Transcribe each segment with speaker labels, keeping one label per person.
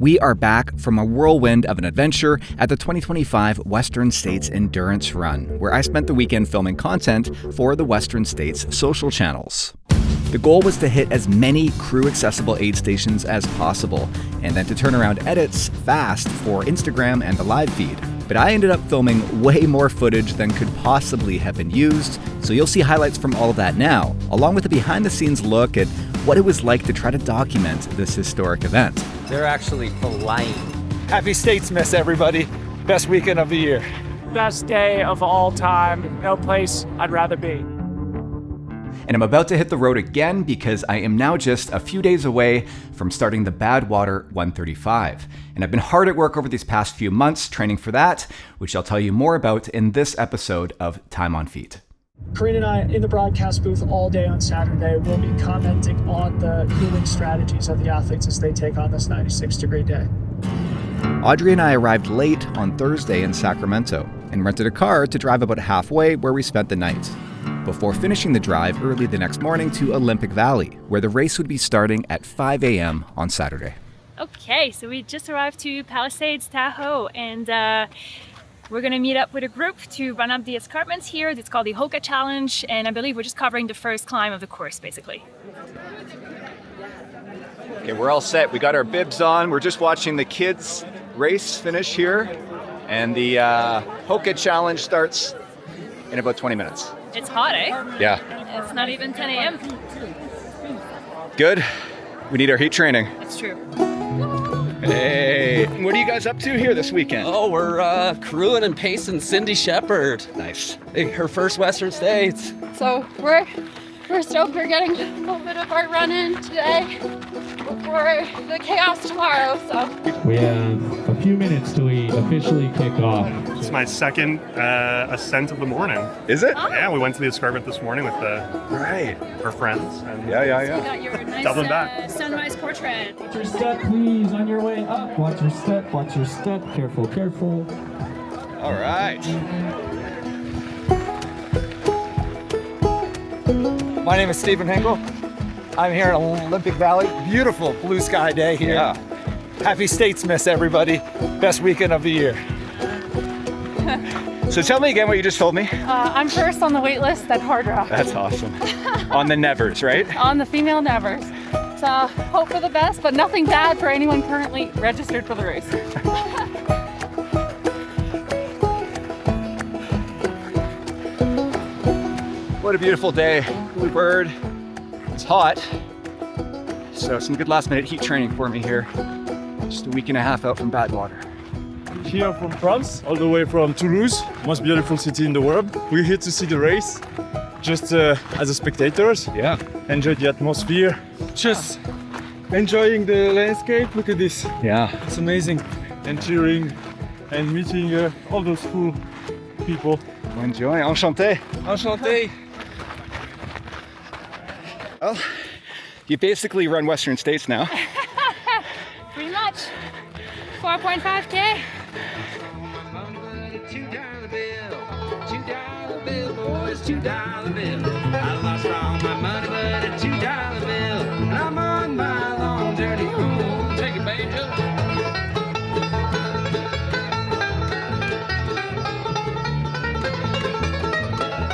Speaker 1: We are back from a whirlwind of an adventure at the 2025 Western States Endurance Run, where I spent the weekend filming content for the Western States social channels. The goal was to hit as many crew-accessible aid stations as possible, and then to turn around edits fast for Instagram and the live feed. But I ended up filming way more footage than could possibly have been used, so you'll see highlights from all of that now, along with a behind-the-scenes look at what it was like to try to document this historic event.
Speaker 2: They're actually flying.
Speaker 3: Happy Statesmas, everybody. Best weekend of the year.
Speaker 4: Best day of all time. No place I'd rather be.
Speaker 1: And I'm about to hit the road again because I am now just a few days away from starting the Badwater 135. And I've been hard at work over these past few months training for that, which I'll tell you more about in this episode of Time on Feet.
Speaker 4: Corinne and I, in the broadcast booth all day on Saturday, will be commenting on the healing strategies of the athletes as they take on this 96-degree day.
Speaker 1: Audrey and I arrived late on Thursday in Sacramento and rented a car to drive about halfway where we spent the night, before finishing the drive early the next morning to Olympic Valley, where the race would be starting at 5 a.m. on Saturday.
Speaker 5: Okay, so we just arrived to Palisades, Tahoe, and we're gonna meet up with a group to run up the escarpments here. It's called the Hoka Challenge, and I believe we're just covering the first climb of the course, basically.
Speaker 1: Okay, we're all set. We got our bibs on. We're just watching the kids race finish here, and the Hoka Challenge starts in about 20 minutes.
Speaker 5: It's hot, eh?
Speaker 1: Yeah.
Speaker 5: It's not even 10 a.m.
Speaker 1: Good. We need our heat training.
Speaker 5: It's true.
Speaker 1: Hey, what are you guys up to here this weekend?
Speaker 2: Oh, we're crewing and pacing Cindy Shepard.
Speaker 1: Nice.
Speaker 2: Her first Western States.
Speaker 6: So we're stoked we're getting a little bit of our run in today before the chaos tomorrow. So
Speaker 7: we have a few minutes till we officially kick off.
Speaker 8: It's my second ascent of the morning.
Speaker 1: Is it?
Speaker 8: Yeah, we went to the escarpment this morning with our friends. And
Speaker 5: You got your nice
Speaker 8: Doubling back.
Speaker 5: sunrise portrait.
Speaker 7: Watch your step, please, on your way up. Watch your step, watch your step. Careful, careful.
Speaker 1: All right.
Speaker 3: My name is Stephen Hinkle. I'm here in Olympic Valley. Beautiful blue sky day here.
Speaker 1: Yeah.
Speaker 3: Happy Statesmas, everybody. Best weekend of the year.
Speaker 1: So tell me again what you just told me.
Speaker 6: I'm first on the wait list at Hard Rock.
Speaker 1: That's awesome. On the Nevers, right?
Speaker 6: On the female Nevers. So hope for the best, but nothing bad for anyone currently registered for the race.
Speaker 1: What a beautiful day. Blue bird. It's hot. So some good last minute heat training for me here. Just a week and a half out from Badwater.
Speaker 9: Here from France, all the way from Toulouse, most beautiful city in the world. We're here to see the race, just as a spectators.
Speaker 1: Yeah.
Speaker 9: Enjoy the atmosphere, just enjoying the landscape. Look at this.
Speaker 1: Yeah.
Speaker 9: It's amazing. And cheering and meeting all those cool people.
Speaker 1: Enjoy. Enchanté.
Speaker 9: Enchanté.
Speaker 1: Well, you basically run Western States now.
Speaker 6: Pretty much. 4.5K.
Speaker 10: $2 bill, boys, $2 bill. I lost all my money, but a $2 bill. And I'm on my long journey home. Take it, banjo.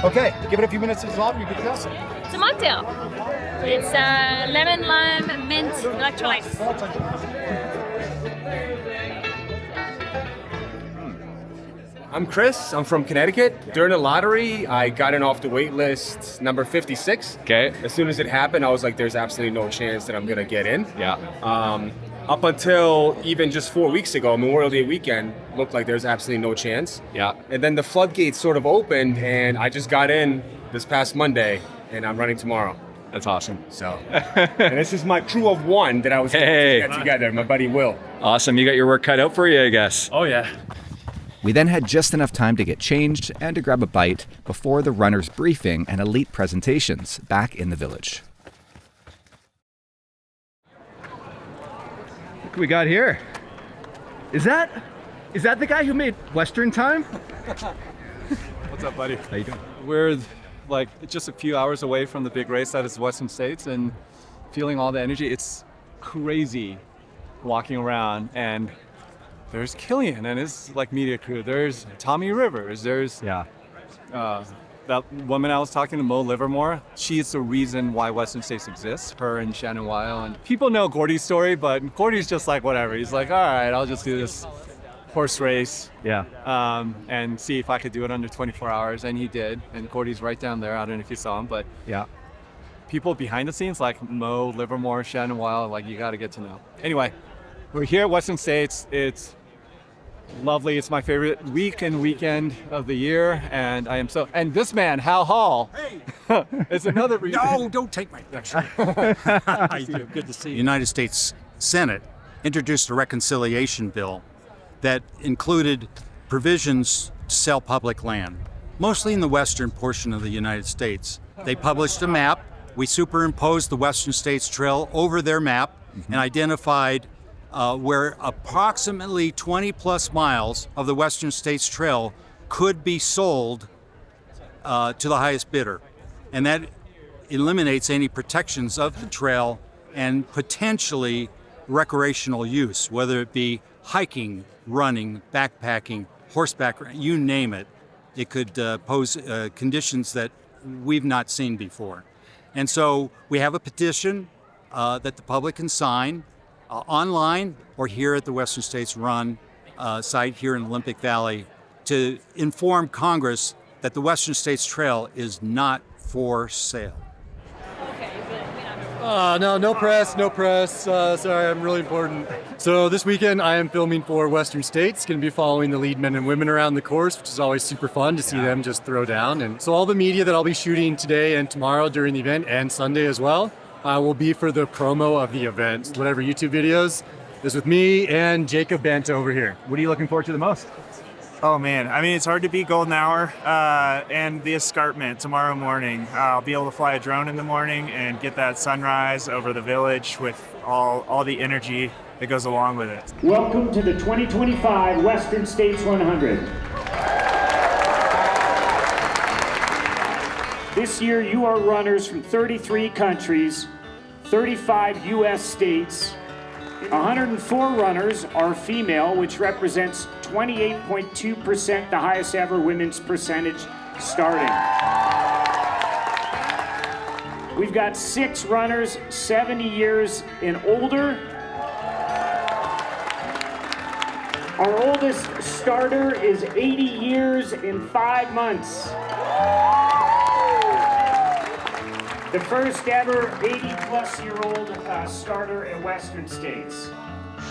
Speaker 3: Okay, give it a few minutes to dissolve, you're good to go.
Speaker 5: It's a mocktail. It's lemon, lime, mint, electrolytes.
Speaker 11: I'm Chris. I'm from Connecticut. During the lottery, I got in off the wait list number 56.
Speaker 1: Okay.
Speaker 11: As soon as it happened, I was like, there's absolutely no chance that I'm going to get in.
Speaker 1: Yeah.
Speaker 11: Up until even just 4 weeks ago, Memorial Day weekend, looked like there's absolutely no chance.
Speaker 1: Yeah.
Speaker 11: And then the floodgates sort of opened, and I just got in this past Monday, and I'm running tomorrow.
Speaker 1: That's awesome.
Speaker 11: So, and this is my crew of one that I was able to get together, my buddy Will.
Speaker 1: Awesome. You got your work cut out for you, I guess.
Speaker 11: Oh, yeah.
Speaker 1: We then had just enough time to get changed and to grab a bite before the runners' briefing and elite presentations back in the village. Look what we got here. Is that the guy who made Western time?
Speaker 12: What's up, buddy?
Speaker 1: How you doing?
Speaker 12: We're like just a few hours away from the big race that is Western States and feeling all the energy. It's crazy walking around, and there's Killian and his like media crew. There's Tommy Rivers. There's that woman I was talking to, Mo Livermore. She's the reason why Western States exists. Her and Shannon Weil. And people know Gordy's story, but Gordy's just like whatever. He's like, all right, I'll just do this horse race. And see if I could do it under 24 hours, and he did. And Gordy's right down there. I don't know if you saw him, but people behind the scenes like Mo Livermore, Shannon Weil, like you got to get to know. Anyway, we're here at Western States. It's lovely. It's my favorite week and weekend of the year, and I am so. And this man, Hal Hall, is another reason.
Speaker 13: No, don't take my picture.
Speaker 12: Good to see you.
Speaker 13: The United States Senate introduced a reconciliation bill that included provisions to sell public land, mostly in the western portion of the United States. They published a map. We superimposed the Western States Trail over their map and identified where approximately 20 plus miles of the Western States Trail could be sold to the highest bidder. And that eliminates any protections of the trail and potentially recreational use, whether it be hiking, running, backpacking, horseback, you name it. It could pose conditions that we've not seen before. And so we have a petition that the public can sign online or here at the Western States Run site here in Olympic Valley to inform Congress that the Western States Trail is not for sale.
Speaker 14: No press. Sorry, I'm really important. So this weekend I am filming for Western States. Going to be following the lead men and women around the course, which is always super fun to see them just throw down. And so all the media that I'll be shooting today and tomorrow during the event and Sunday as well will be for the promo of the event. Whatever YouTube videos is with me and Jacob Banta over here.
Speaker 3: What are you looking forward to the most?
Speaker 15: Oh man, I mean, it's hard to beat Golden Hour and the escarpment tomorrow morning. I'll be able to fly a drone in the morning and get that sunrise over the village with all the energy that goes along with it.
Speaker 16: Welcome to the 2025 Western States 100. This year you are runners from 33 countries, 35 U.S. states. 104 runners are female, which represents 28.2%, the highest ever women's percentage starting. We've got 6 runners 70 years and older. Our oldest starter is 80 years and 5 months. The first ever 80-plus-year-old starter at Western States.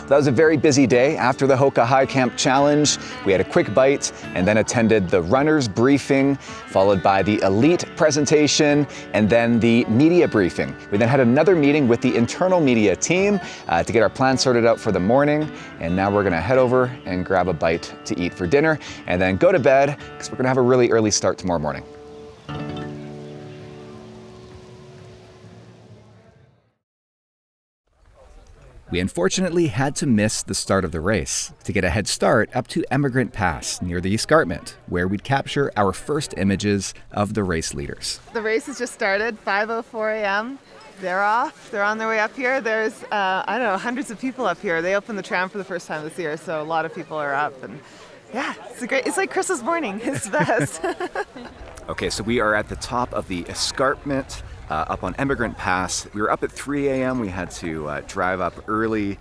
Speaker 1: That was a very busy day. After the Hoka High Camp Challenge, we had a quick bite and then attended the runners briefing, followed by the elite presentation, and then the media briefing. We then had another meeting with the internal media team to get our plans sorted out for the morning. And now we're gonna head over and grab a bite to eat for dinner and then go to bed because we're gonna have a really early start tomorrow morning. We unfortunately had to miss the start of the race to get a head start up to Emigrant Pass near the escarpment, where we'd capture our first images of the race leaders.
Speaker 17: The race has just started, 5:04 a.m. They're off. They're on their way up here. There's, hundreds of people up here. They opened the tram for the first time this year, so a lot of people are up. And yeah, it's like Christmas morning. It's the best.
Speaker 1: Okay, so we are at the top of the escarpment. Up on Emigrant Pass. We were up at 3 a.m. We had to drive up early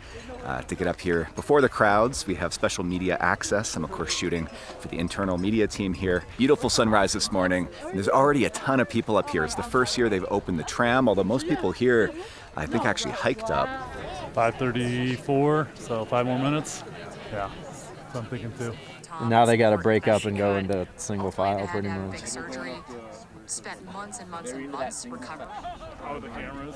Speaker 1: to get up here before the crowds. We have special media access. I'm of course shooting for the internal media team here. Beautiful sunrise this morning. And there's already a ton of people up here. It's the first year they've opened the tram, although most people here, I think, actually hiked up.
Speaker 18: 5:34, so 5 more minutes. Yeah, that's what I'm thinking too.
Speaker 19: And now they got to break up and go into single file pretty much.
Speaker 20: Spent months and months and months recovering.
Speaker 18: Out of the cameras.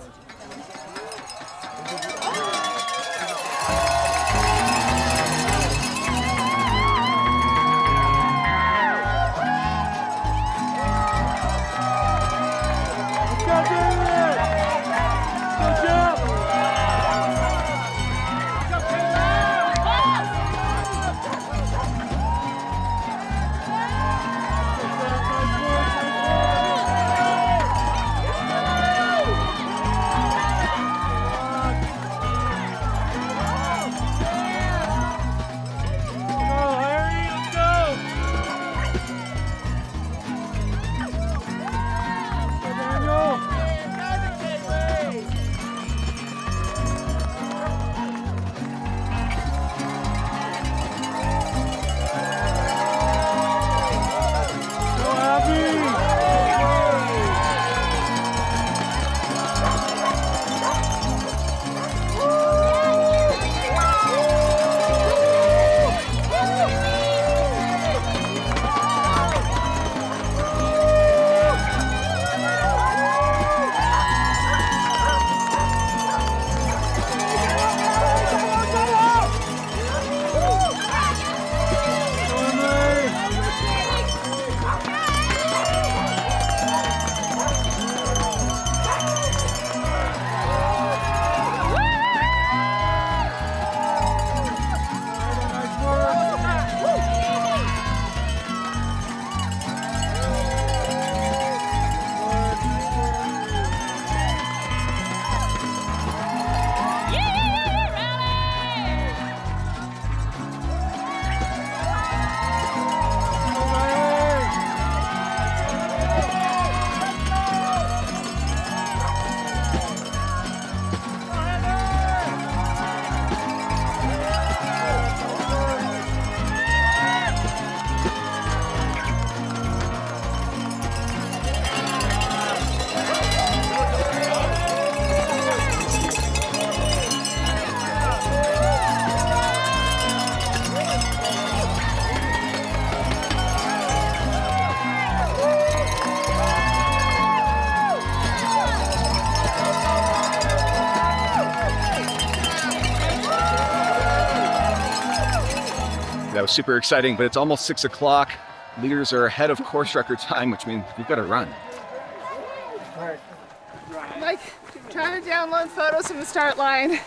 Speaker 1: That was super exciting, but it's almost 6 o'clock. Leaders are ahead of course record time, which means we've got to run.
Speaker 17: I'm like trying to download photos from the start line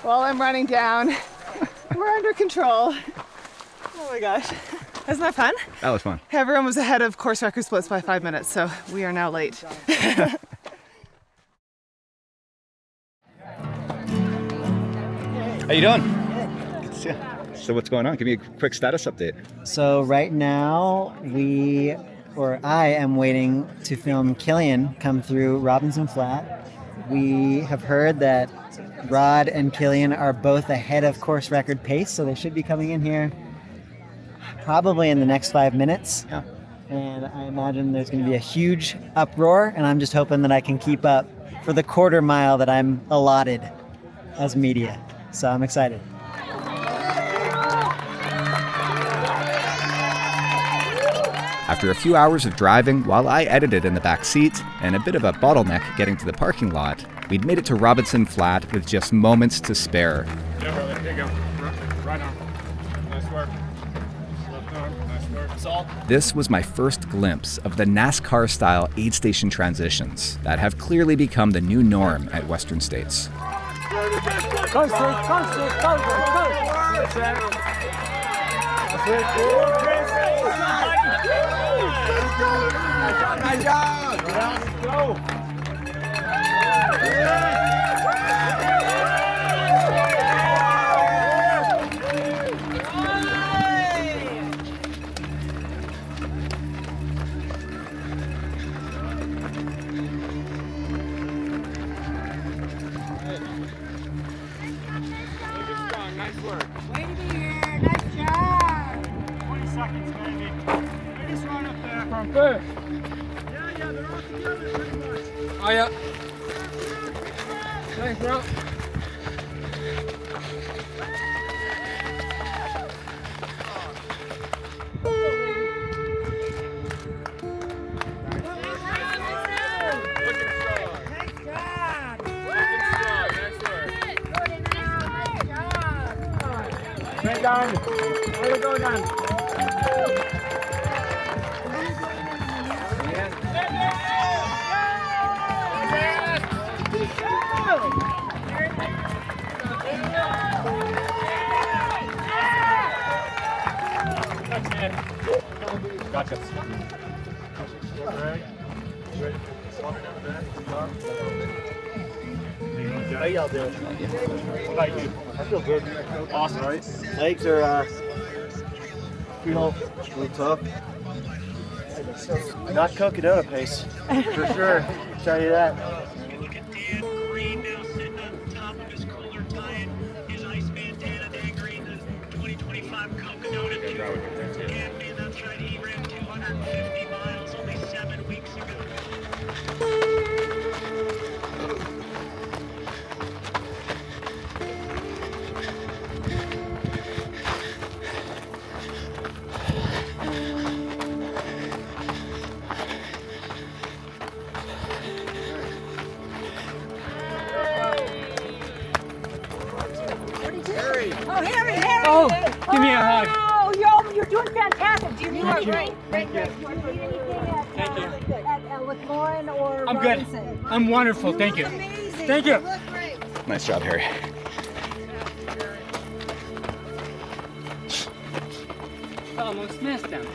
Speaker 17: while I'm running down. We're under control. Oh my gosh. Isn't that fun?
Speaker 1: That was fun.
Speaker 17: Everyone was ahead of course record splits by 5 minutes, so we are now late.
Speaker 1: How you doing? Good to see you. So what's going on? Give me a quick status update.
Speaker 21: So right now I am waiting to film Killian come through Robinson Flat. We have heard that Rod and Killian are both ahead of course record pace, so they should be coming in here probably in the next 5 minutes.
Speaker 1: Yeah.
Speaker 21: And I imagine there's going to be a huge uproar, and I'm just hoping that I can keep up for the quarter mile that I'm allotted as media. So I'm excited.
Speaker 1: After a few hours of driving, while I edited in the back seat and a bit of a bottleneck getting to the parking lot, we'd made it to Robinson Flat with just moments to spare.
Speaker 9: Yeah, brother. Here you go. Right arm. Nice work. Left arm. Nice work. Salt.
Speaker 1: This was my first glimpse of the NASCAR-style aid station transitions that have clearly become the new norm at Western States.
Speaker 10: Go, Nice job! Let's go! Nice work. Way to be here. Nice job.
Speaker 9: 20 seconds, baby. Biggest run up there. From first. Yeah, they're all together pretty much. Oh, yeah. Thanks, bro.
Speaker 10: Straight down. Way to go, Dan.
Speaker 9: Gotcha. How y'all doing? Thank you. I feel good. Awesome, right?
Speaker 22: Legs are feel a little tough. Not Coconut pace, for sure. Tell you that.
Speaker 10: Oh, give me a hug.
Speaker 23: Oh, you're doing fantastic. Do you need anything?
Speaker 10: Thank you.
Speaker 23: Do you need anything with Lauren or
Speaker 10: I'm
Speaker 23: Robinson?
Speaker 10: good. I'm wonderful. Thank you. Thank you.
Speaker 1: Nice job, Harry.
Speaker 10: Almost missed him.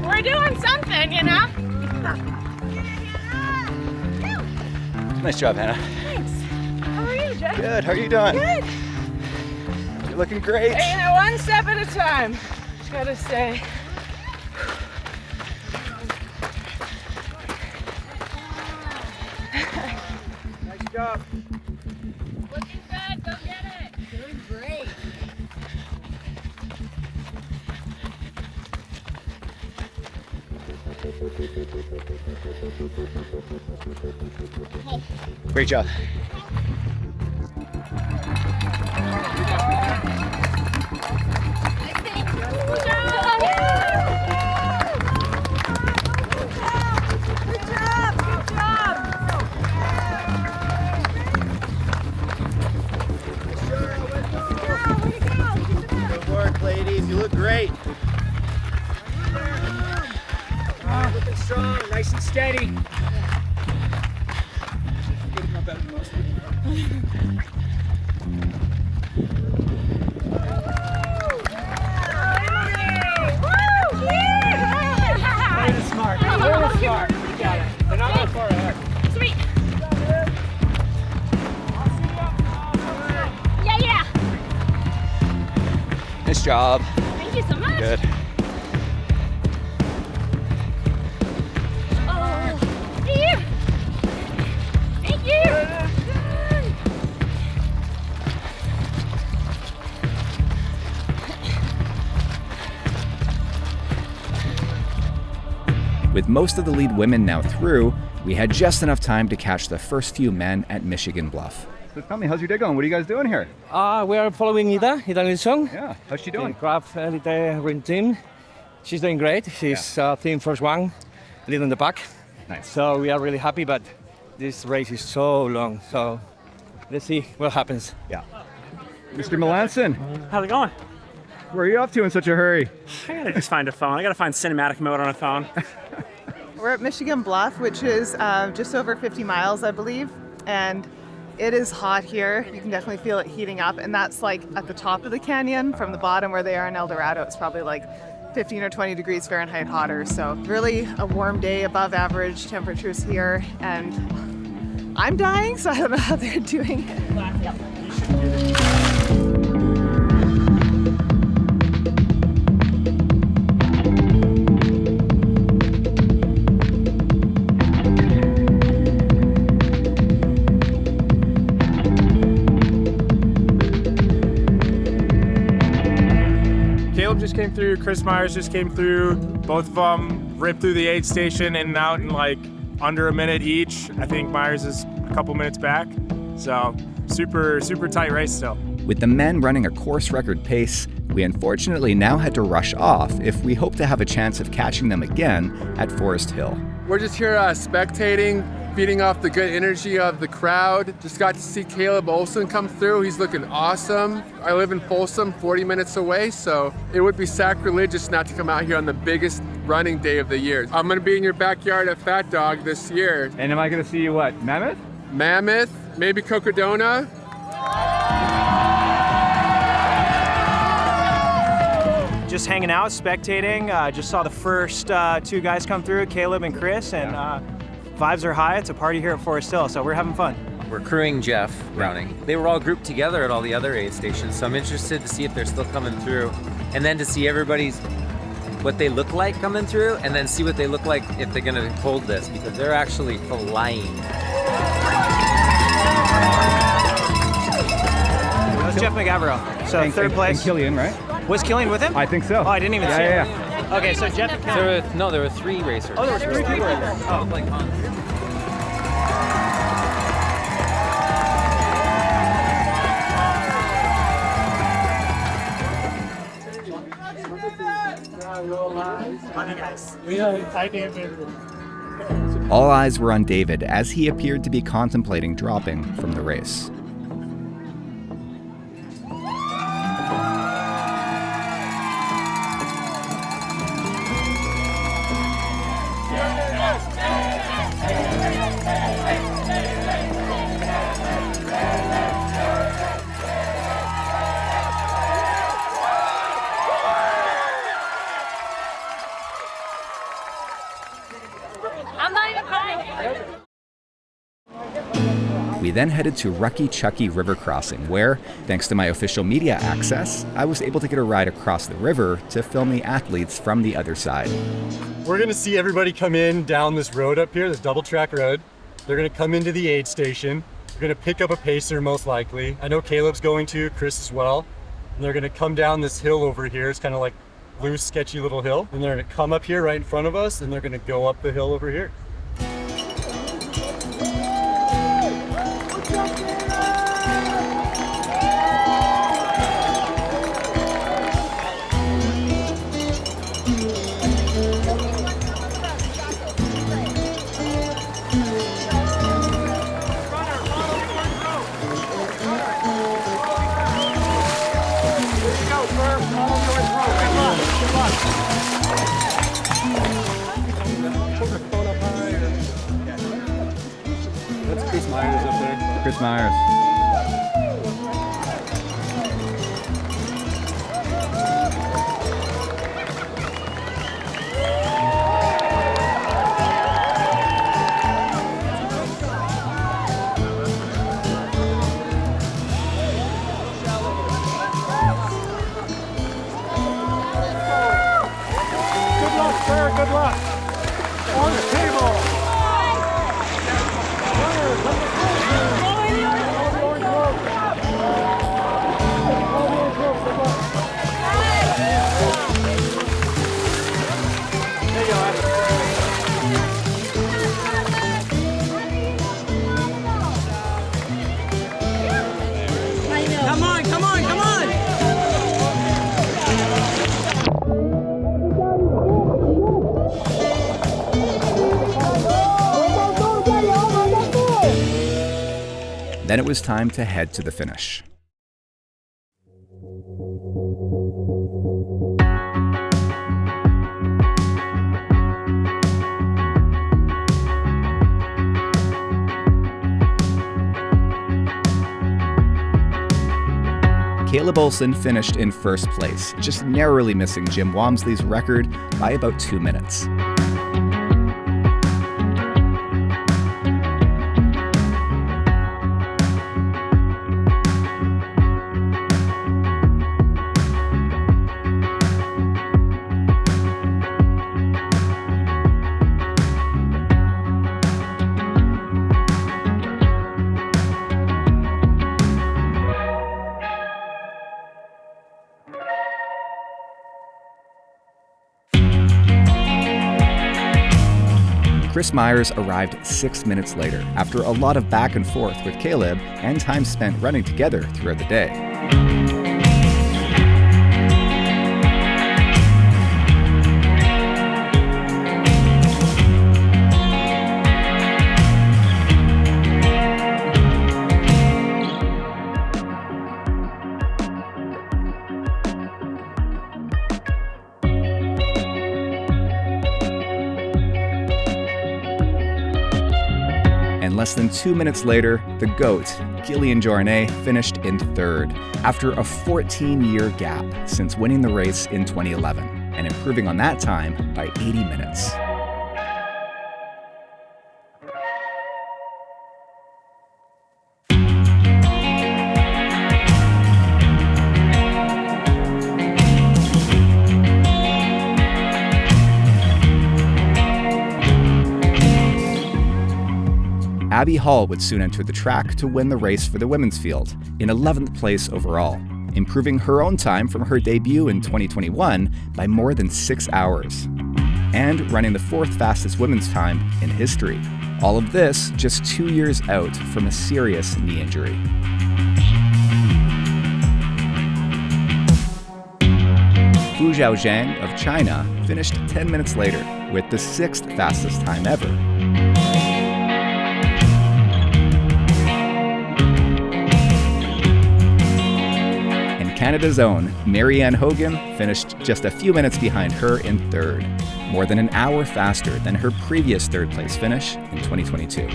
Speaker 6: We're doing something, you know?
Speaker 1: Nice job, Hannah.
Speaker 6: Thanks. How are you, Jeff?
Speaker 1: Good. How are you doing?
Speaker 6: Good.
Speaker 1: You're looking great.
Speaker 6: Hey, you know, one step at a time. Just gotta say.
Speaker 3: Nice job.
Speaker 6: Looking good. Go get it. Doing great.
Speaker 1: Great job.
Speaker 3: Good work, ladies. You look great. Looking strong, nice and steady.
Speaker 1: Nice job.
Speaker 6: Thank you so much.
Speaker 1: Good.
Speaker 6: Oh, thank you. Thank you.
Speaker 1: With most of the lead women now through, we had just enough time to catch the first few men at Michigan Bluff.
Speaker 2: So tell me, how's your day going? What are you guys doing here?
Speaker 4: We are following Ida Nilsson.
Speaker 2: Yeah, how's she doing?
Speaker 4: The crab elite ring team. She's doing great. She's team first one, leading the pack.
Speaker 2: Nice.
Speaker 4: So we are really happy, but this race is so long. So let's see what happens.
Speaker 2: Yeah. Mr. Melanson.
Speaker 8: How's it going?
Speaker 2: Where are you off to in such a hurry?
Speaker 8: I gotta just find a phone. I gotta find cinematic mode on a phone.
Speaker 17: We're at Michigan Bluff, which is just over 50 miles, I believe, and it is hot here. You can definitely feel it heating up, and that's like at the top of the canyon. From the bottom where they are in El Dorado, it's probably like 15 or 20 degrees Fahrenheit hotter. So really a warm day, above average temperatures here, and I'm dying, so I don't know how they're doing it.
Speaker 24: Just came through, Chris Myers just came through. Both of them ripped through the aid station and out in like under a minute each. I think Myers is a couple minutes back. So super tight race still.
Speaker 1: With the men running a course record pace, we unfortunately now had to rush off if we hope to have a chance of catching them again at Forest Hill.
Speaker 25: We're just here spectating, feeding off the good energy of the crowd. Just got to see Caleb Olson come through. He's looking awesome. I live in Folsom, 40 minutes away, so it would be sacrilegious not to come out here on the biggest running day of the year. I'm gonna be in your backyard at Fat Dog this year.
Speaker 2: And am I gonna see you what, Mammoth?
Speaker 25: Mammoth, maybe Cocodona.
Speaker 8: Just hanging out, spectating. Just saw the first two guys come through, Caleb and Chris, and vibes are high. It's a party here at Forest Hill, so we're having fun.
Speaker 26: We're crewing Jeff Browning. They were all grouped together at all the other aid stations, so I'm interested to see if they're still coming through, and then to see what they look like coming through, and then see what they look like if they're gonna hold this, because they're actually flying.
Speaker 8: McGavero. So third place.
Speaker 2: And Killian, right?
Speaker 8: Was Killian with him?
Speaker 2: I think so.
Speaker 8: Oh, I didn't even see
Speaker 2: Yeah,
Speaker 8: him.
Speaker 2: yeah.
Speaker 8: Okay, so Jeff and Ken.
Speaker 26: There were 3 racers.
Speaker 8: Oh, there were 3 people. Oh.
Speaker 1: All eyes were on David as he appeared to be contemplating dropping from the race.
Speaker 6: I'm not even crying.
Speaker 1: We then headed to Rucky Chucky River Crossing, where, thanks to my official media access, I was able to get a ride across the river to film the athletes from the other side.
Speaker 5: We're gonna see everybody come in down this road up here, this double track road. They're gonna come into the aid station. They're gonna pick up a pacer most likely. I know Caleb's going to, Chris as well. And they're gonna come down this hill over here. It's kind of like loose, sketchy little hill. And they're gonna come up here right in front of us and they're gonna go up the hill over here.
Speaker 2: That's Chris Myers up there. Chris Myers.
Speaker 24: Good luck, sir. Good luck. On the table.
Speaker 10: Come on, come on, come on!
Speaker 1: Then it was time to head to the finish. Caleb Olson finished in first place, just narrowly missing Jim Walmsley's record by about 2 minutes. Chris Myers arrived 6 minutes later, after a lot of back and forth with Caleb and time spent running together throughout the day. And less than 2 minutes later, the GOAT, Gillian Jornet, finished in third, after a 14-year gap since winning the race in 2011, and improving on that time by 80 minutes. Abby Hall would soon enter the track to win the race for the women's field, in 11th place overall. improving her own time from her debut in 2021 by more than 6 hours, and running the 4th fastest women's time in history. All of this just 2 years out from a serious knee injury. Fu Zhaozhang of China finished 10 minutes later with the 6th fastest time ever. And Canada's own Marianne Hogan finished just a few minutes behind her in 3rd, more than an hour faster than her previous 3rd place finish in 2022.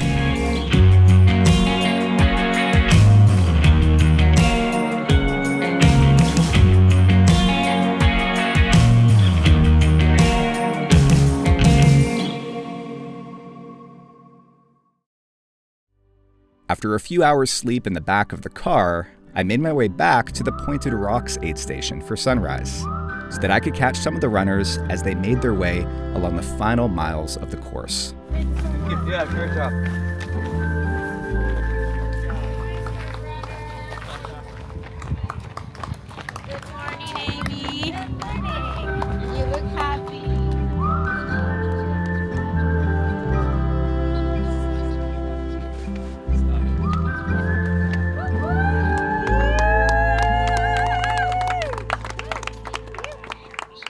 Speaker 1: After a few hours sleep in the back of the car, I made my way back to the Pointed Rocks aid station for sunrise, so that I could catch some of the runners as they made their way along the final miles of the course.
Speaker 3: Yeah, great job.
Speaker 6: Good morning, Amy. Good morning. You look happy.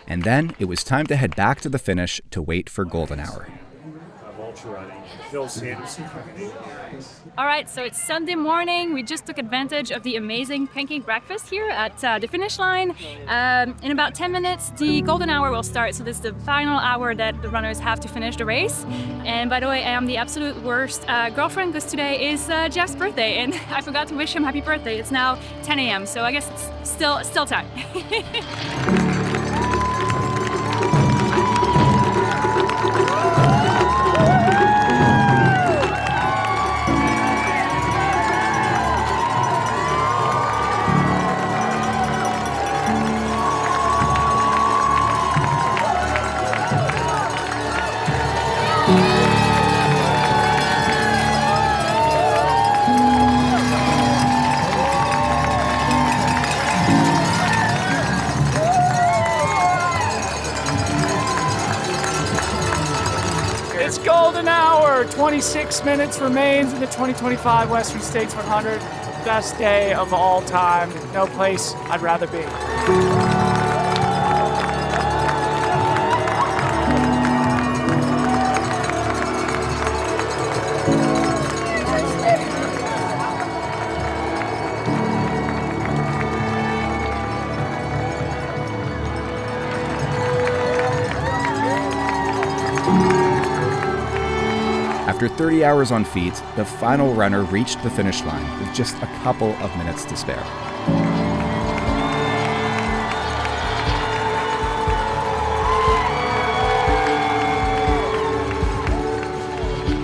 Speaker 1: And then it was time to head back to the finish to wait for golden hour.
Speaker 7: All right, so it's Sunday morning. We just took advantage of the amazing pancake breakfast here at the finish line. In about 10 minutes, the golden hour will start. So this is the final hour that the runners have to finish the race. And by the way, I am the absolute worst girlfriend because today is Jeff's birthday, and I forgot to wish him happy birthday. It's now 10 a.m., so I guess it's still time.
Speaker 16: It's golden hour. 26 minutes remains in the 2025 Western States 100. Best day of all time. No place I'd rather be.
Speaker 1: After 30 hours on feet, the final runner reached the finish line with just a couple of minutes to spare.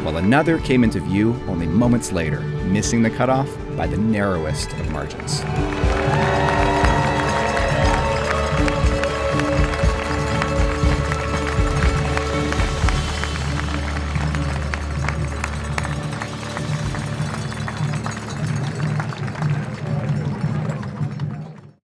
Speaker 1: While another came into view only moments later, missing the cutoff by the narrowest of margins.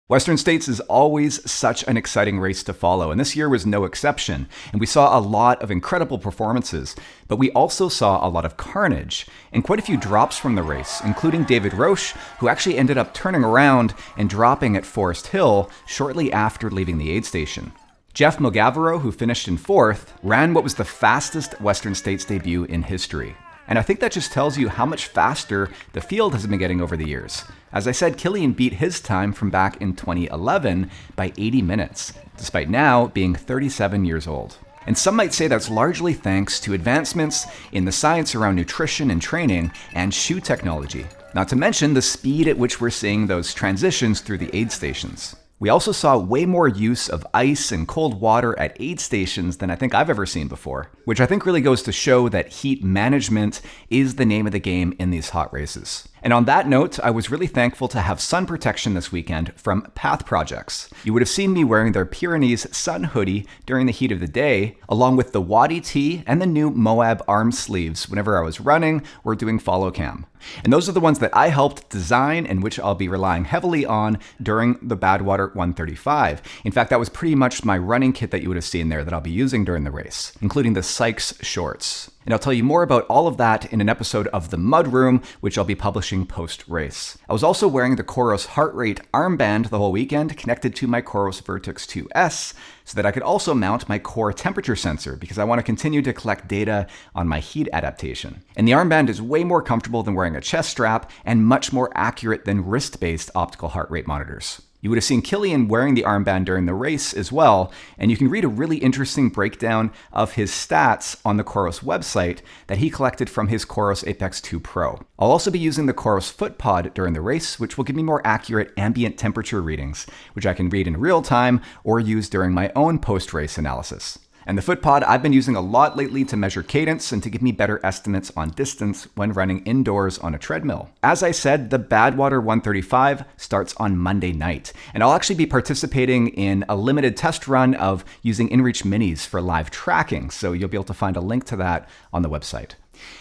Speaker 1: Western States is always such an exciting race to follow, and this year was no exception. And we saw a lot of incredible performances, but we also saw a lot of carnage and quite a few drops from the race, including David Roche, who actually ended up turning around and dropping at Forest Hill shortly after leaving the aid station. Jeff Mogavero, who finished in 4th, ran what was the fastest Western States debut in history. And I think that just tells you how much faster the field has been getting over the years. As I said, Kilian beat his time from back in 2011 by 80 minutes, despite now being 37 years old. And some might say that's largely thanks to advancements in the science around nutrition and training and shoe technology, not to mention the speed at which we're seeing those transitions through the aid stations. We also saw way more use of ice and cold water at aid stations than I think I've ever seen before, which I think really goes to show that heat management is the name of the game in these hot races. And on that note, I was really thankful to have sun protection this weekend from Path Projects. You would have seen me wearing their Pyrenees sun hoodie during the heat of the day, along with the Wadi tee and the new Moab arm sleeves whenever I was running or doing follow cam. And those are the ones that I helped design and which I'll be relying heavily on during the Badwater 135. In fact, that was pretty much my running kit that you would have seen there that I'll be using during the race, including the Sykes shorts. And I'll tell you more about all of that in an episode of The Mud Room, which I'll be publishing post-race. I was also wearing the Coros heart rate armband the whole weekend, connected to my Coros Vertex 2S, so that I could also mount my core temperature sensor, because I want to continue to collect data on my heat adaptation. And the armband is way more comfortable than wearing a chest strap, and much more accurate than wrist-based optical heart rate monitors. You would have seen Kilian wearing the armband during the race as well, and you can read a really interesting breakdown of his stats on the Coros website that he collected from his Coros Apex 2 Pro. I'll also be using the Coros FootPod during the race, which will give me more accurate ambient temperature readings, which I can read in real time or use during my own post-race analysis. And the FootPod I've been using a lot lately to measure cadence and to give me better estimates on distance when running indoors on a treadmill. As I said, the Badwater 135 starts on Monday night, and I'll actually be participating in a limited test run of using InReach Minis for live tracking, so you'll be able to find a link to that on the website.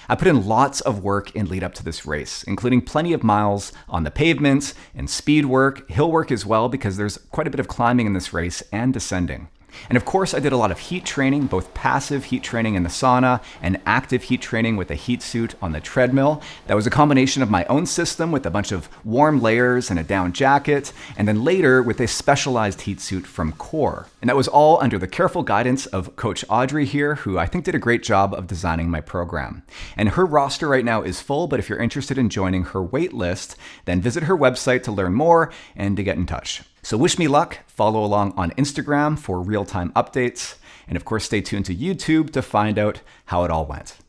Speaker 1: I put in lots of work in lead up to this race, including plenty of miles on the pavements and speed work, hill work as well, because there's quite a bit of climbing in this race and descending. And of course, I did a lot of heat training, both passive heat training in the sauna and active heat training with a heat suit on the treadmill. That was a combination of my own system with a bunch of warm layers and a down jacket, and then later with a specialized heat suit from Core. And that was all under the careful guidance of Coach Audrey here, who I think did a great job of designing my program. And her roster right now is full, but if you're interested in joining her wait list, then visit her website to learn more and to get in touch. So wish me luck, follow along on Instagram for real-time updates, and of course stay tuned to YouTube to find out how it all went.